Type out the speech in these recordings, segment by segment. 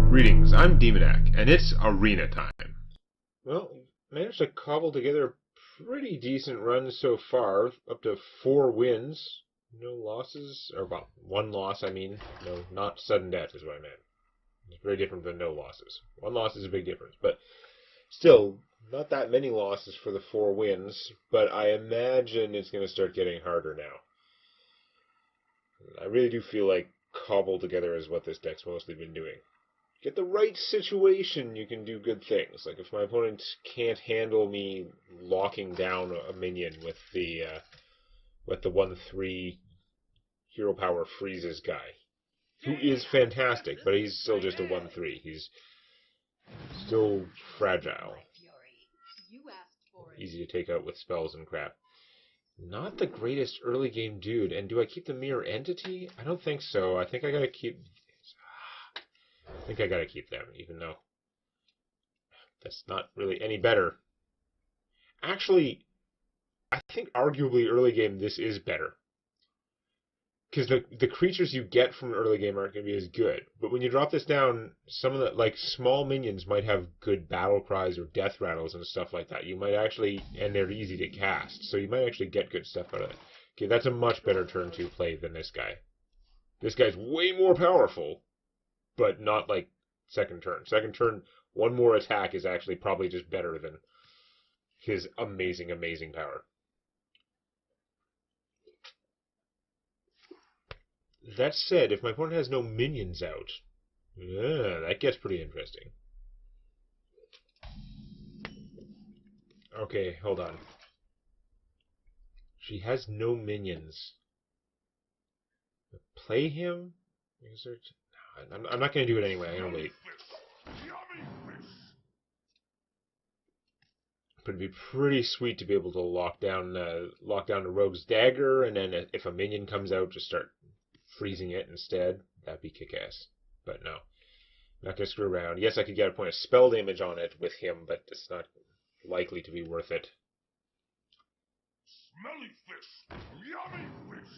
Greetings, I'm Demonac, and it's arena time. Well, managed to cobble together a pretty decent run so far, up to 4 wins, no losses, or well, 1 loss, I mean. No, not sudden death is what I meant. It's very different than no losses. 1 loss is a big difference, but still, not that many losses for the 4 wins, but I imagine it's going to start getting harder now. I really do feel like cobble together is what this deck's mostly been doing. Get the right situation, you can do good things. Like if my opponent can't handle me locking down a minion with the 1/3 hero power freezes guy, who is fantastic, but he's still just a 1/3. He's still fragile, easy to take out with spells and crap. Not the greatest early game dude. And do I keep the mirror entity? I don't think so. I think I gotta keep them, even though that's not really any better. Actually, I think arguably early game this is better. Because the creatures you get from early game aren't going to be as good. But when you drop this down, some of the, like, small minions might have good battle cries or death rattles and stuff like that. You might actually, and they're easy to cast, so you might actually get good stuff out of it. Okay, that's a much better turn 2 play than this guy. This guy's way more powerful, but not like second turn. Second turn, 1 more attack is actually probably just better than his amazing, amazing power. That said, if my opponent has no minions out, that gets pretty interesting. Okay, hold on. She has no minions. Play him? I'm not going to do it anyway. I'm going to wait. But it'd be pretty sweet to be able to lock down the Rogue's Dagger, and then if a minion comes out, just start freezing it instead. That'd be kick-ass. But no. Not going to screw around. Yes, I could get a point of spell damage on it with him, but it's not likely to be worth it. Smelly fish! Yummy fish!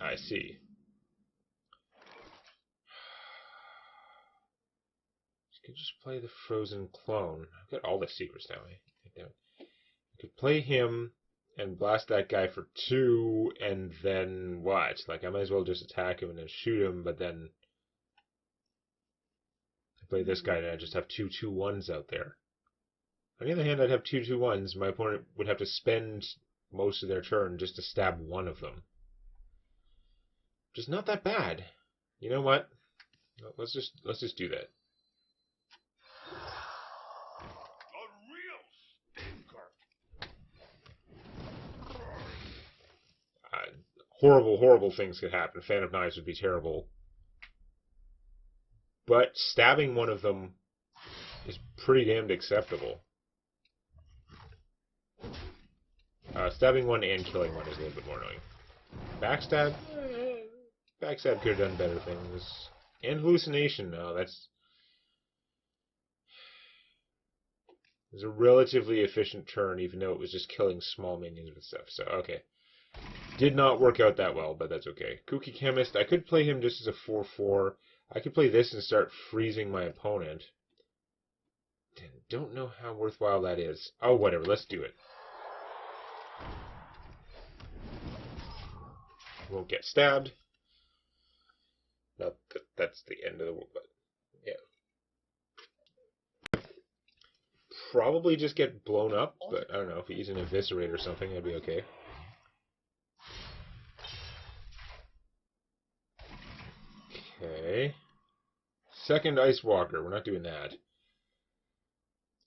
I see. I could just play the Frozen Clone. I've got all the secrets now. I could play him and blast that guy for 2, and then what? Like, I might as well just attack him and then shoot him, but then I play this guy and I just have 2 2/1s out there. On the other hand, I'd have 2 2/1s. My opponent would have to spend most of their turn just to stab one of them. Which is not that bad. You know what? Let's just do that. Horrible, horrible things could happen. Fan of Knives would be terrible. But stabbing one of them is pretty damned acceptable. Stabbing one and killing one is a little bit more annoying. Backstab? Backstab could have done better things. And hallucination, no, that's... It was a relatively efficient turn, even though it was just killing small minions with stuff. So, okay. Did not work out that well, but that's okay. Kooky Chemist, I could play him just as a 4/4. I could play this and start freezing my opponent. Don't know how worthwhile that is. Oh, whatever, let's do it. Won't get stabbed. Not that that's the end of the world, but yeah. Probably just get blown up, but I don't know. If he's an Eviscerate or something, that'd be okay. Okay. Second Ice Walker. We're not doing that.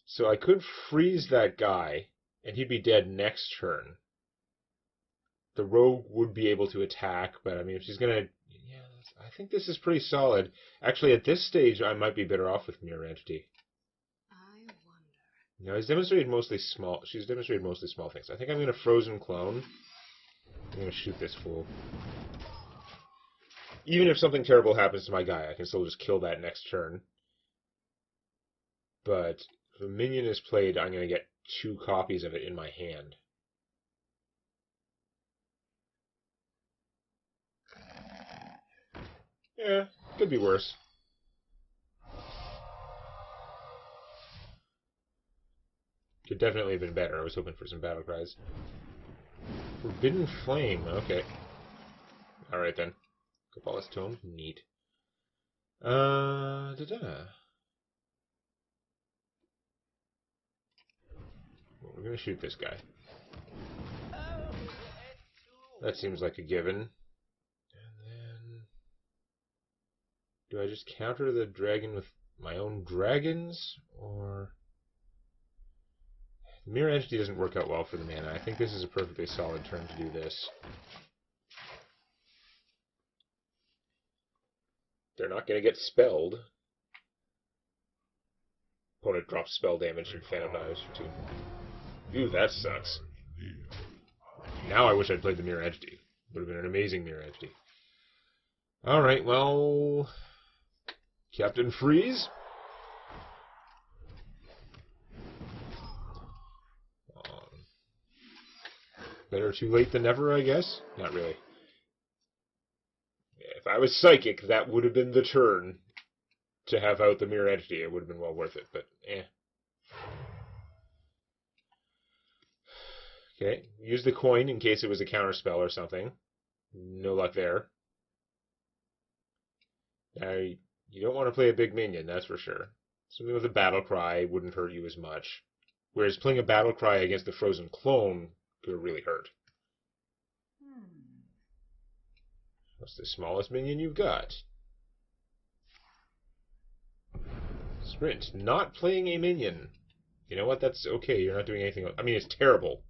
So I could freeze that guy, and he'd be dead next turn. The Rogue would be able to attack, but I mean, if she's gonna... Yeah, I think this is pretty solid. Actually, at this stage, I might be better off with Mirror Entity. I wonder. No, she's demonstrated mostly small things. I think I'm gonna Frozen Clone. I'm gonna shoot this fool. Even if something terrible happens to my guy, I can still just kill that next turn. But if a minion is played, I'm going to get 2 copies of it in my hand. Yeah, could be worse. Could definitely have been better. I was hoping for some battle cries. Forbidden Flame. Okay. Alright then. Kabbalah's Tome. Neat. Da-da. Well, we're gonna shoot this guy. That seems like a given. And then... do I just counter the dragon with my own dragons? Or... the Mirror Entity doesn't work out well for the mana. I think this is a perfectly solid turn to do this. They're not going to get spelled. Opponent drops spell damage and Phantom Knives for 2. Ooh, that sucks. Now I wish I'd played the Mirror Entity. Would have been an amazing Mirror Entity. Alright, well... Captain Freeze? Better too late than never, I guess? Not really. If I was Psychic, that would have been the turn to have out the Mirror Entity. It would have been well worth it, but eh. Okay, use the coin in case it was a counterspell or something. No luck there. Now, you don't want to play a big minion, that's for sure. Something with a Battle Cry wouldn't hurt you as much. Whereas playing a Battle Cry against the Frozen Clone could really hurt. What's the smallest minion you've got? Sprint. Not playing a minion. You know what? That's okay. You're not doing anything. I mean, it's terrible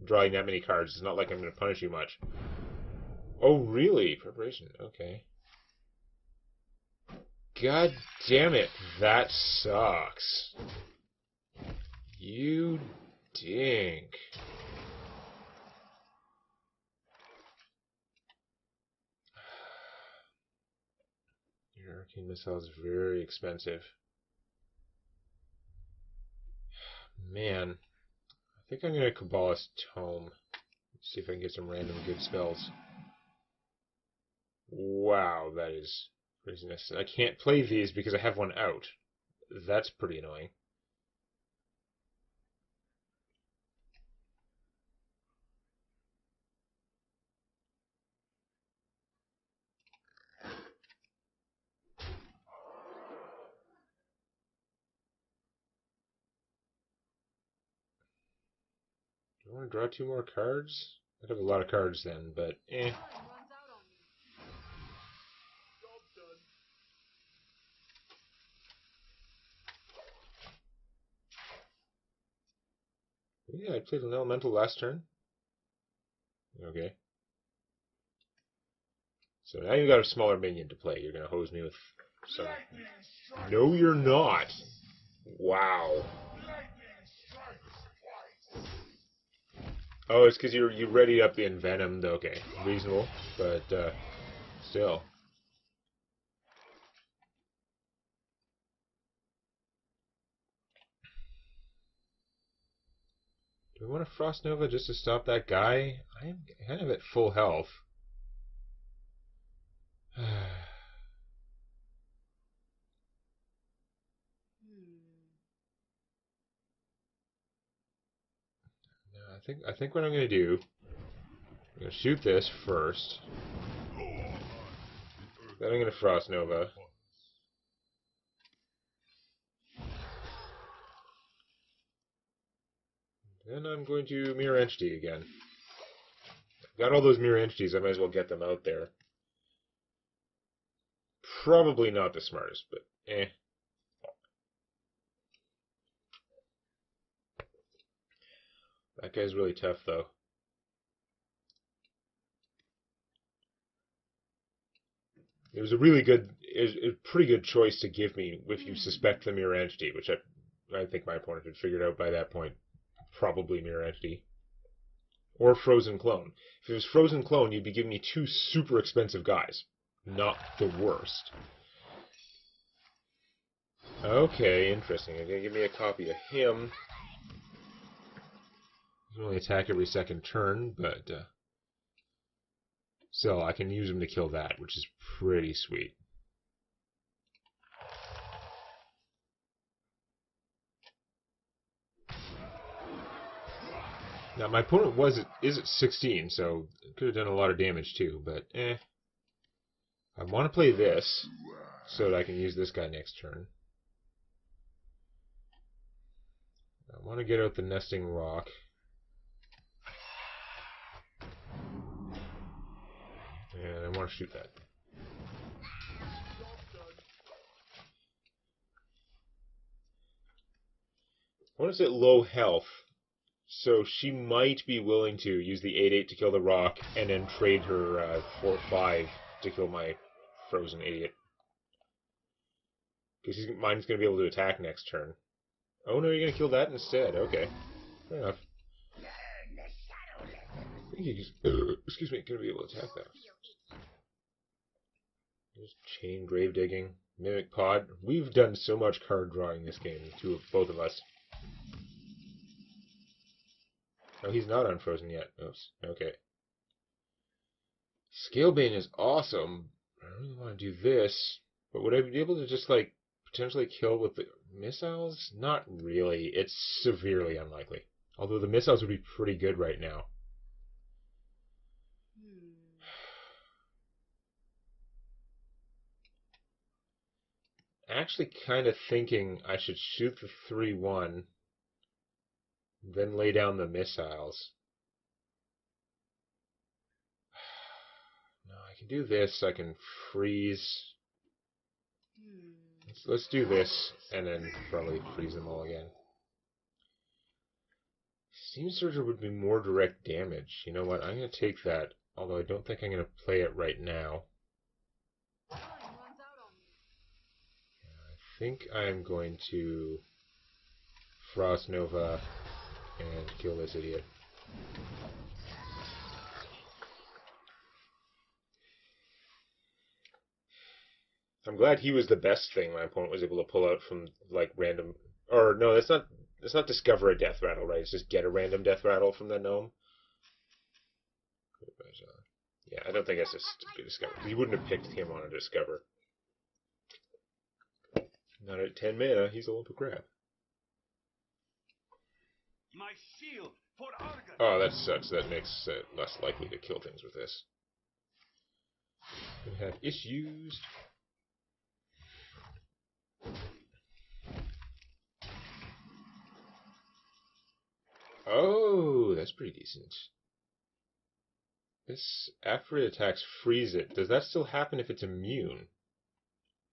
drawing that many cards. It's not like I'm going to punish you much. Oh, really? Preparation. Okay. God damn it. That sucks. You dink. Your Arcane Missile is very expensive. Man. I think I'm going to Kabbalah's Tome. See if I can get some random good spells. Wow, that is craziness. I can't play these because I have one out. That's pretty annoying. Do I want to draw 2 more cards? I'd have a lot of cards then, but eh. Yeah, I played an elemental last turn. Okay. So now you've got a smaller minion to play. You're going to hose me with some... No, you're not. Wow. Oh, it's because you readied up the Envenomed. Okay, reasonable, but still. Do we want a Frost Nova just to stop that guy? I'm kind of at full health. No, I think what I'm going to do, I'm going to shoot this first. Then I'm going to Frost Nova. Then I'm going to Mirror Entity again. I've got all those Mirror Entities, I might as well get them out there. Probably not the smartest, but eh. That guy's really tough, though. It was a really good, a pretty good choice to give me if you suspect the Mirror Entity, which I think my opponent had figured out by that point. Probably Mirror Entity. Or Frozen Clone. If it was Frozen Clone, you'd be giving me 2 super expensive guys. Not the worst. Okay, interesting. You're going to give me a copy of him. He can only attack every second turn, but still, I can use him to kill that, which is pretty sweet. Now my opponent is at 16, so could have done a lot of damage too, but eh. I want to play this so that I can use this guy next turn. I want to get out the nesting rock. And I want to shoot that. Opponent's at low health, so she might be willing to use the 8/8 to kill the rock and then trade her 4/5 to kill my frozen idiot. Because mine's going to be able to attack next turn. Oh no, you're going to kill that instead. Okay. Fair enough. I think he's excuse me, going to be able to attack that. There's chain grave digging, mimic pod. We've done so much card drawing this game, both of us. Oh, he's not unfrozen yet. Oops. Okay. Scalebane is awesome. I really want to do this, but would I be able to just like potentially kill with the missiles? Not really. It's severely unlikely. Although the missiles would be pretty good right now. Actually kind of thinking I should shoot the 3/1, then lay down the missiles. No, I can do this. I can freeze. Let's do this, and then probably freeze them all again. Steam Surger would be more direct damage. You know what? I'm going to take that, although I don't think I'm going to play it right now. I think I'm going to Frost Nova and kill this idiot. I'm glad he was the best thing my opponent was able to pull out from like random. Or no, that's not. It's not discover a death rattle, right? It's just get a random death rattle from the gnome. Yeah, I don't think that's a discover. You wouldn't have picked him on a discover. Not at 10 mana. He's a lump of crap. My shield for Argon. Oh, that sucks. That makes it less likely to kill things with this. We have issues. Oh, that's pretty decent. This, after it attacks, freeze it. Does that still happen if it's immune?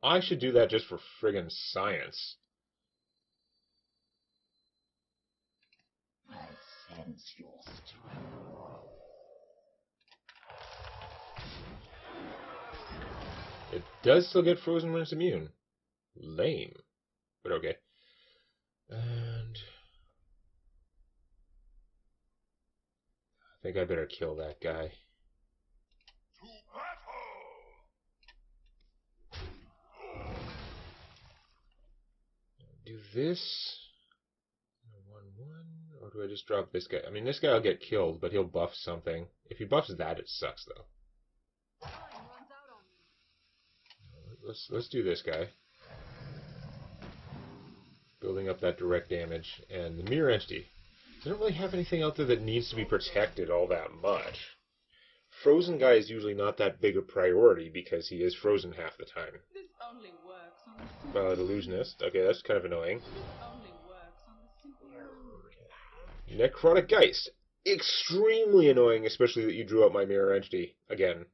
I should do that just for friggin' science. I sense your struggle. It does still get frozen when it's immune. Lame. But okay. And I think I better kill that guy. To battle. Do this. 1/1, or do I just drop this guy? I mean, this guy will get killed, but he'll buff something. If he buffs that, it sucks though. Let's do this guy. Building up that direct damage, and the mirror entity. I don't really have anything out there that needs to be protected all that much. Frozen guy is usually not that big a priority because he is frozen half the time. This only works on the simple. Valid Illusionist. Okay, that's kind of annoying. This only works on the simple. Necrotic Geist. Extremely annoying, especially that you drew out my mirror entity again.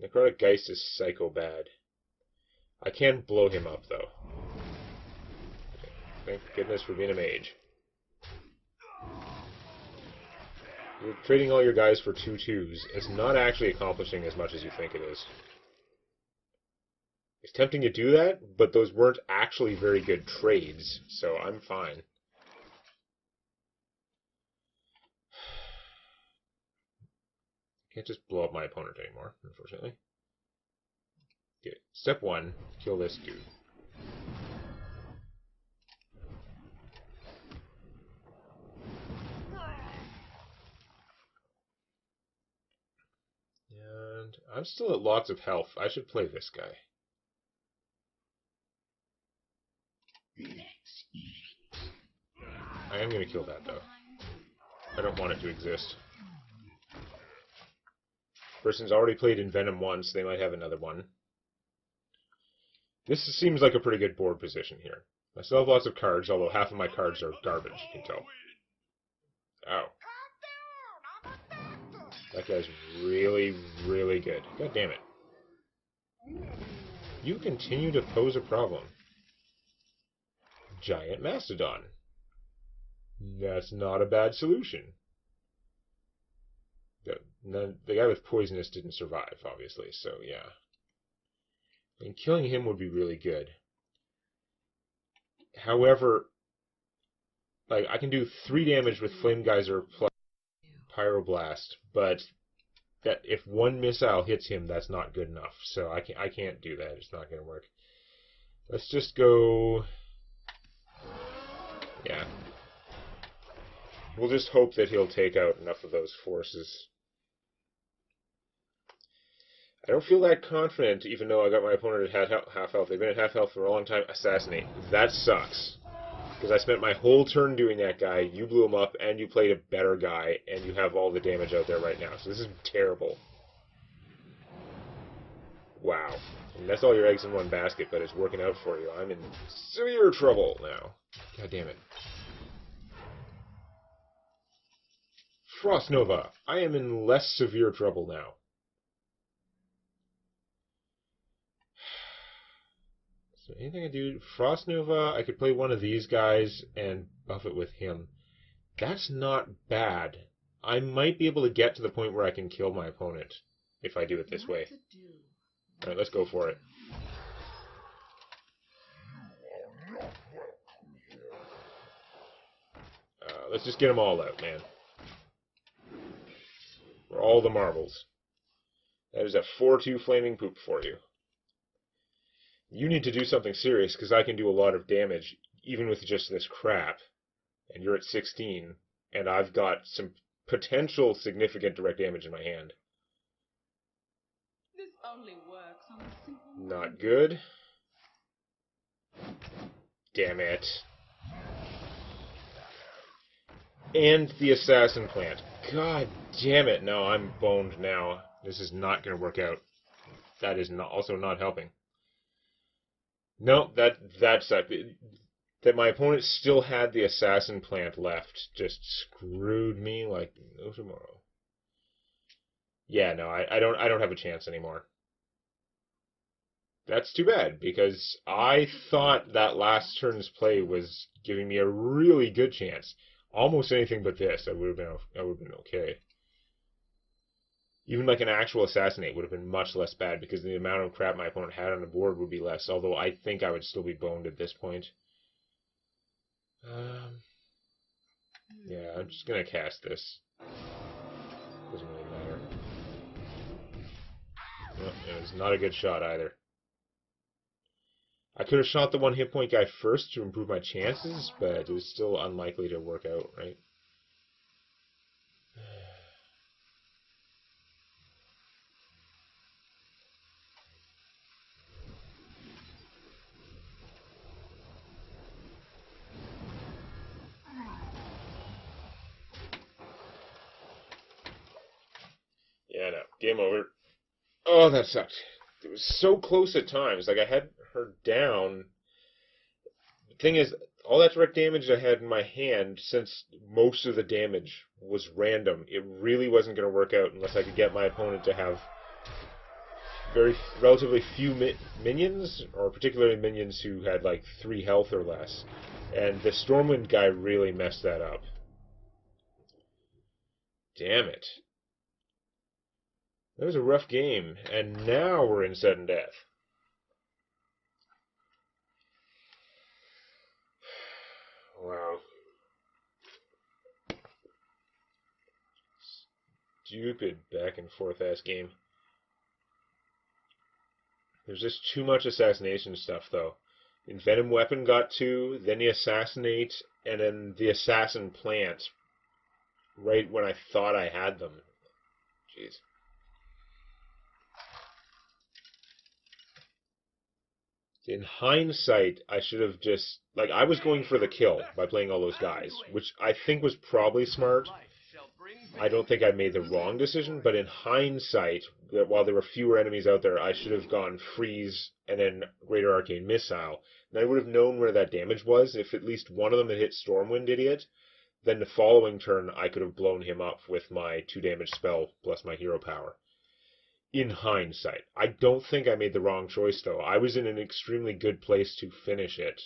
Necrotic Geist is psycho bad. I can blow him up though. Okay. Thank goodness for being a mage. You're trading all your guys for 2/2s. It's not actually accomplishing as much as you think it is. It's tempting to do that, but those weren't actually very good trades, so I'm fine. Can't just blow up my opponent anymore, unfortunately. Okay, step 1, kill this dude. And I'm still at lots of health. I should play this guy. I am going to kill that, though. I don't want it to exist. Person's already played in Venom once, they might have another one. This seems like a pretty good board position here. I still have lots of cards, although half of my cards are garbage, you can tell. Ow. That guy's really, really good. God damn it. You continue to pose a problem. Giant Mastodon. That's not a bad solution. The guy with Poisonous didn't survive, obviously, so yeah. And killing him would be really good. However, like, I can do 3 damage with Flame Geyser plus Pyroblast, but that if one missile hits him, that's not good enough. So I can't do that. It's not going to work. Let's just go... Yeah. We'll just hope that he'll take out enough of those forces. I don't feel that confident, even though I got my opponent at half health. They've been at half health for a long time. Assassinate. That sucks. Because I spent my whole turn doing that guy, you blew him up, and you played a better guy, and you have all the damage out there right now. So this is terrible. Wow. And that's all your eggs in one basket, but it's working out for you. I'm in severe trouble now. God damn it. Frost Nova. I am in less severe trouble now. So anything I do, Frost Nova, I could play one of these guys and buff it with him. That's not bad. I might be able to get to the point where I can kill my opponent if I do it this way. Alright, let's go for it. Let's just get them all out, man. For all the marbles. That is a 4-2 flaming poop for you. You need to do something serious, because I can do a lot of damage, even with just this crap. And you're at 16, and I've got some potential significant direct damage in my hand. This only works on a simple Not good. Damn it. And the Assassin Plant. God damn it. No, I'm boned now. This is not going to work out. That is also not helping. No, that sucked. That my opponent still had the Assassin Plant left just screwed me like no tomorrow. Yeah, no, I don't have a chance anymore. That's too bad, because I thought that last turn's play was giving me a really good chance. Almost anything but this, I would have been okay. Even like an actual assassinate would have been much less bad, because the amount of crap my opponent had on the board would be less, although I think I would still be boned at this point. Yeah, I'm just gonna cast this. Doesn't really matter. Well, it was not a good shot either. I could have shot the 1 hit point guy first to improve my chances, but it was still unlikely to work out, right? Yeah, no. Game over. Oh, that sucked. It was so close at times. Like, I had her down. The thing is, all that direct damage I had in my hand, since most of the damage was random, it really wasn't going to work out unless I could get my opponent to have relatively few minions, or particularly minions who had like 3 health or less. And the Stormwind guy really messed that up. Damn it. That was a rough game, and now we're in sudden death. Wow. Stupid back and forth ass game. There's just too much assassination stuff, though. The Venom Weapon got 2, then the Assassinate, and then the Assassin Plant. Right when I thought I had them. Jeez. In hindsight, I should have just... Like, I was going for the kill by playing all those guys, which I think was probably smart, I don't think I made the wrong decision, but in hindsight, that while there were fewer enemies out there, I should have gone freeze and then Greater Arcane Missile. And I would have known where that damage was. If at least one of them had hit Stormwind Idiot, then the following turn I could have blown him up with my 2 damage spell plus my hero power. In hindsight. I don't think I made the wrong choice, though. I was in an extremely good place to finish it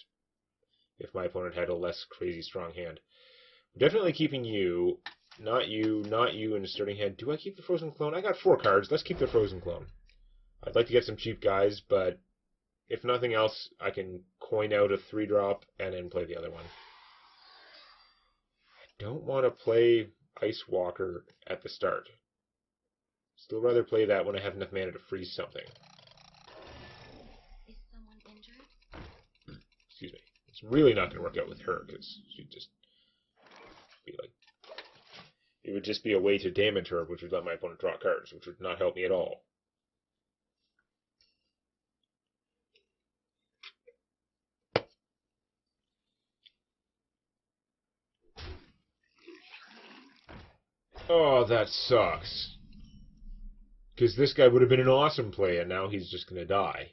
if my opponent had a less crazy strong hand. I'm definitely keeping you. Not you, not you in a starting hand. Do I keep the Frozen Clone? I got 4 cards. Let's keep the Frozen Clone. I'd like to get some cheap guys, but if nothing else, I can coin out a 3-drop and then play the other one. I don't want to play Ice Walker at the start. Still rather play that when I have enough mana to freeze something. Is someone injured? Excuse me. It's really not going to work out with her, because she'd just be like... It would just be a way to damage her, which would let my opponent draw cards, which would not help me at all. Oh, that sucks. Because this guy would have been an awesome play, and now he's just going to die.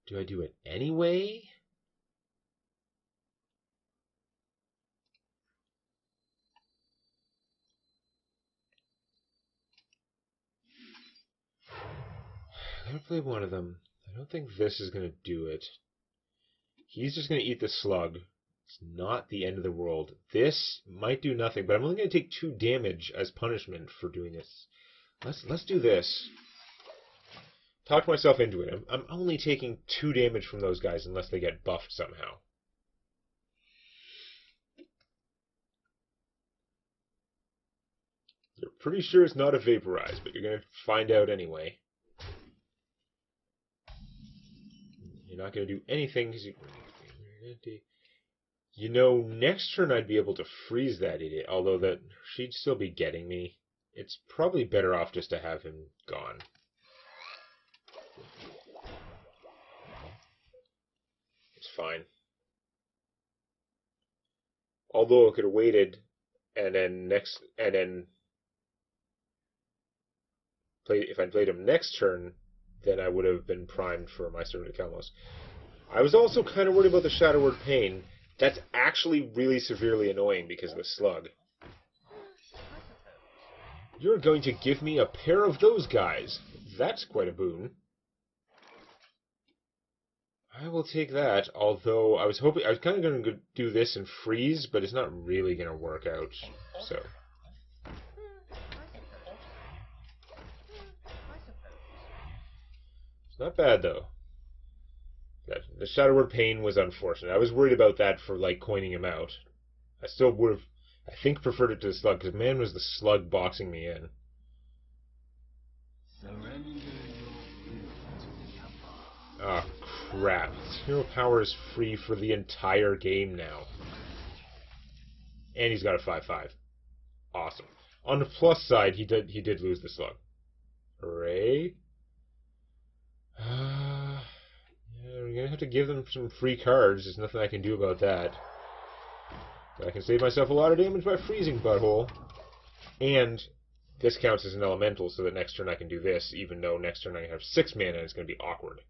Do I do it anyway? I'm going to play one of them. I don't think this is going to do it. He's just going to eat the slug. It's not the end of the world. This might do nothing, but I'm only going to take 2 damage as punishment for doing this. Let's do this. Talk myself into it. I'm only taking 2 damage from those guys unless they get buffed somehow. You're pretty sure it's not a vaporize, but you're going to find out anyway. You're not going to do anything because you know, next turn I'd be able to freeze that idiot, although that she'd still be getting me. It's probably better off just to have him gone. It's fine. Although I could have waited and then if I'd played him next turn, then I would have been primed for my Servant of Kalmos. I was also kind of worried about the Shadow Word Pain. That's actually really severely annoying because of the slug. You're going to give me a pair of those guys. That's quite a boon. I will take that, although I was kind of going to do this and freeze, but it's not really going to work out, so... It's not bad, though. The Shadow Word Pain was unfortunate. I was worried about that for, like, coining him out. I still would have, I think, preferred it to the slug, because man was the slug boxing me in. Oh, crap. Hero Power is free for the entire game now. And he's got a 5/5. Awesome. On the plus side, he did lose the slug. Hooray. Yeah, we're gonna have to give them some free cards. There's nothing I can do about that. But I can save myself a lot of damage by freezing Butthole. And this counts as an elemental, so that next turn I can do this, even though next turn I have 6 mana and it's gonna be awkward.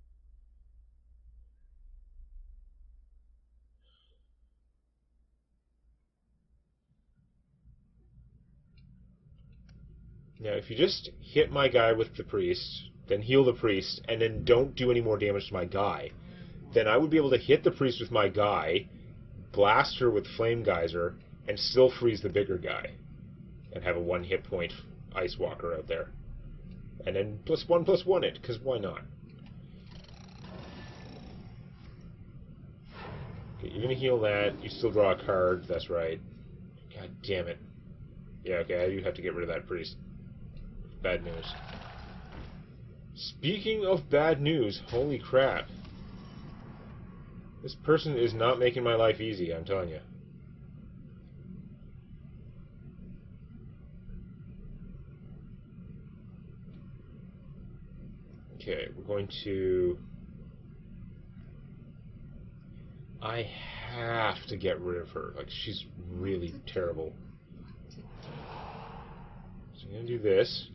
Now, if you just hit my guy with the priest, then heal the priest, and then don't do any more damage to my guy, then I would be able to hit the priest with my guy, blast her with Flame Geyser, and still freeze the bigger guy, and have a 1 hit point Ice Walker out there. And then +1/+1 it, because why not? Okay, you're going to heal that, you still draw a card, that's right. God damn it. Yeah, okay, I do have to get rid of that priest. Bad news. Speaking of bad news, holy crap. This person is not making my life easy, I'm telling you. Okay, we're going to... I have to get rid of her. Like, she's really terrible. I'm gonna do this.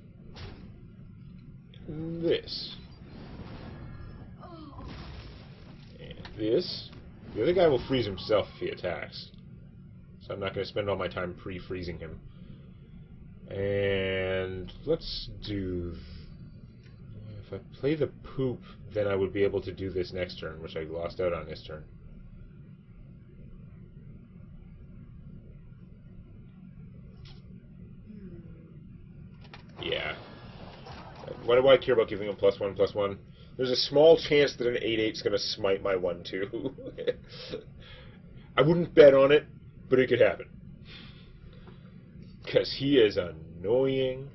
And this. And this. The other guy will freeze himself if he attacks. So I'm not going to spend all my time pre-freezing him. And let's do... If I play the poop, then I would be able to do this next turn, which I lost out on this turn. Yeah. Why do I care about giving him +1/+1? There's a small chance that an 8/8 is going to smite my 1/2. I wouldn't bet on it, but it could happen. Because he is annoying.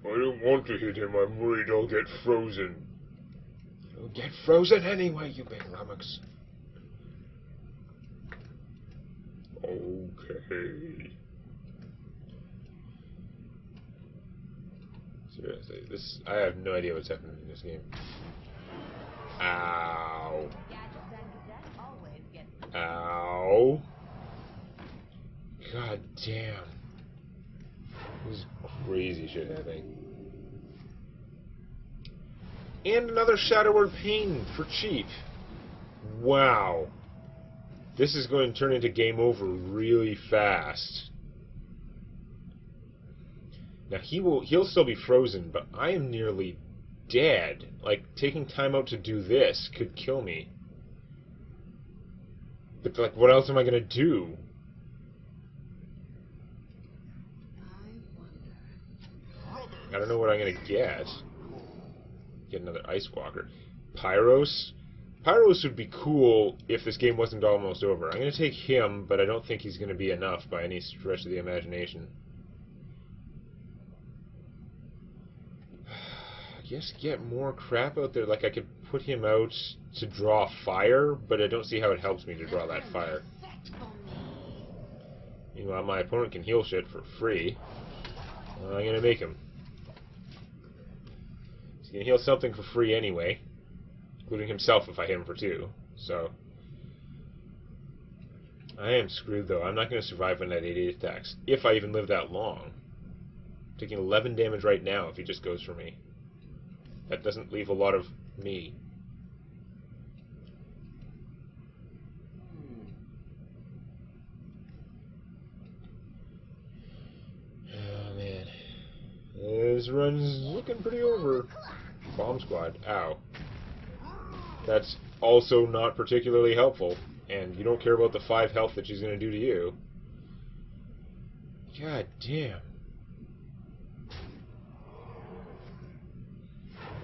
I don't want to hit him. I'm worried I'll get frozen. You'll get frozen anyway, you big lummox. Okay. Seriously, this... I have no idea what's happening in this game. Ow. Ow. God damn. This is crazy shit happening. And another Shadowward Pain for cheap. Wow. This is going to turn into game over really fast. Now he'll still be frozen, but I am nearly dead. Like, taking time out to do this could kill me. But, like, what else am I gonna do? I don't know what I'm gonna get. Get another Ice Walker. Pyros? Pyros would be cool if this game wasn't almost over. I'm gonna take him, but I don't think he's gonna be enough by any stretch of the imagination. I guess get more crap out there. Like, I could put him out to draw fire, but I don't see how it helps me to draw that fire. Meanwhile, my opponent can heal shit for free. I'm gonna make him. He's gonna heal something for free anyway, including himself if I hit him for 2. So I am screwed, though. I'm not gonna survive when that 8/8 attacks, if I even live that long. I'm taking 11 damage right now if he just goes for me. That doesn't leave a lot of me. Oh, man. This run's looking pretty over. Bomb Squad. Ow. That's also not particularly helpful. And you don't care about the 5 health that she's going to do to you. God damn.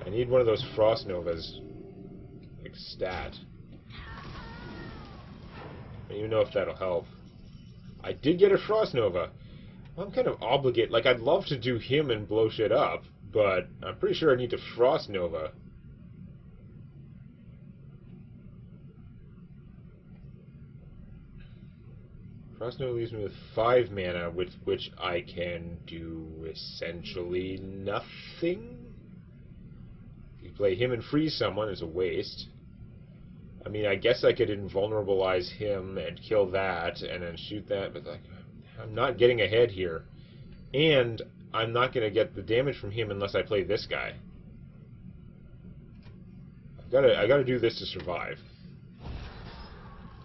I need one of those Frost Novas. Like, stat. I don't even know if that'll help. I did get a Frost Nova. I'm kind of obligated. Like, I'd love to do him and blow shit up, but I'm pretty sure I need to Frost Nova. Frost Nova leaves me with 5 mana, with which I can do essentially nothing. Play him and freeze someone is a waste. I mean, I guess I could invulnerabilize him and kill that and then shoot that, but like, I'm not getting ahead here. And I'm not going to get the damage from him unless I play this guy. I gotta do this to survive.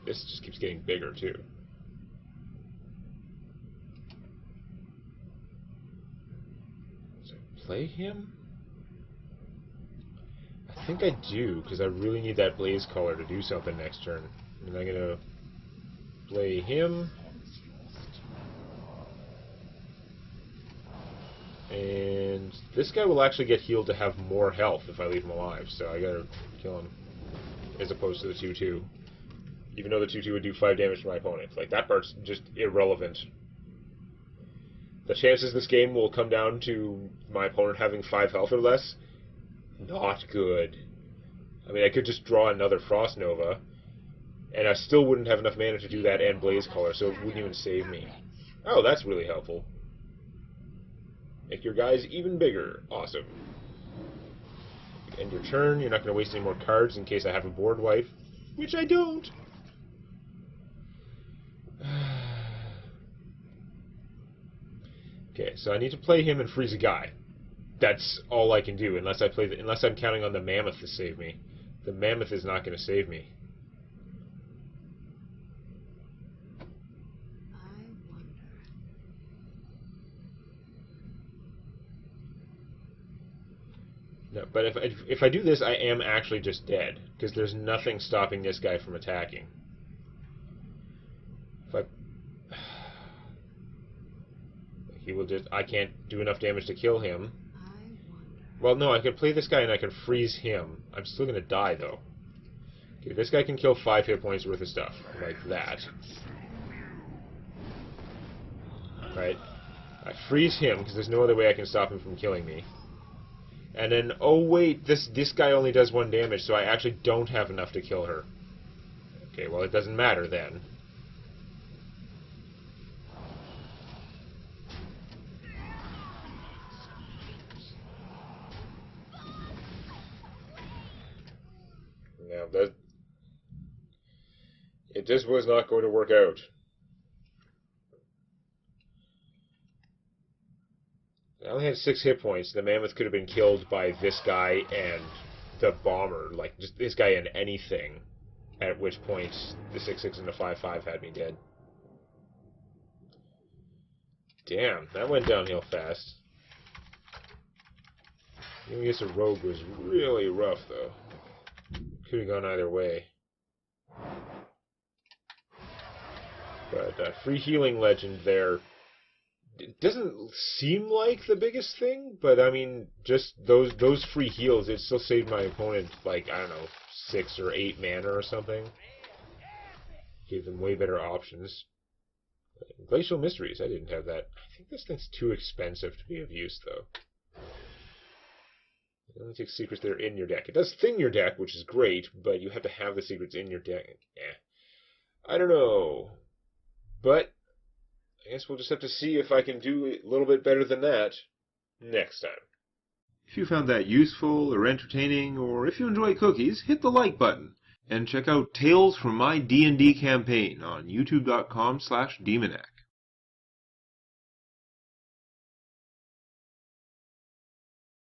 This just keeps getting bigger too. So play him? I think I do, because I really need that Blaze Color to do something next turn. And I'm going to play him. And this guy will actually get healed to have more health if I leave him alive, so I gotta kill him. As opposed to the 2/2. Even though the 2/2 would do 5 damage to my opponent. Like, that part's just irrelevant. The chances this game will come down to my opponent having 5 health or less, not good. I mean, I could just draw another Frost Nova, and I still wouldn't have enough mana to do that and Blaze Color, so it wouldn't even save me. Oh, that's really helpful. Make your guys even bigger. Awesome. End your turn. You're not going to waste any more cards in case I have a board wipe, which I don't. Okay, so I need to play him and freeze a guy. That's all I can do, unless I'm counting on the mammoth to save me. The mammoth is not going to save me. I wonder. No, but if I do this, I am actually just dead, because there's nothing stopping this guy from attacking. He will just... I can't do enough damage to kill him. I wonder. Well, no, I could play this guy and I can freeze him. I'm still going to die, though. Okay, this guy can kill 5 hit points worth of stuff, like that. Right? I freeze him, because there's no other way I can stop him from killing me. And then, oh wait, this guy only does 1 damage, so I actually don't have enough to kill her. Okay, well, it doesn't matter then. Now, it just was not going to work out. I only had 6 hit points. The mammoth could have been killed by this guy and the bomber. Like, just this guy and anything. At which point, the 6-6 and the 5-5 had me dead. Damn, that went downhill fast. Even against a rogue was really rough, though. Could have gone either way. But free healing legend there, it doesn't seem like the biggest thing, but I mean, just those free heals, it still saved my opponent, like, I don't know, 6 or 8 mana or something. Gave them way better options. Glacial Mysteries, I didn't have that. I think this thing's too expensive to be of use, though. It only takes secrets that are in your deck. It does thin your deck, which is great, but you have to have the secrets in your deck. I don't know. But I guess we'll just have to see if I can do a little bit better than that next time. If you found that useful or entertaining, or if you enjoy cookies, hit the like button. And check out Tales from My D&D Campaign on youtube.com/Demonac.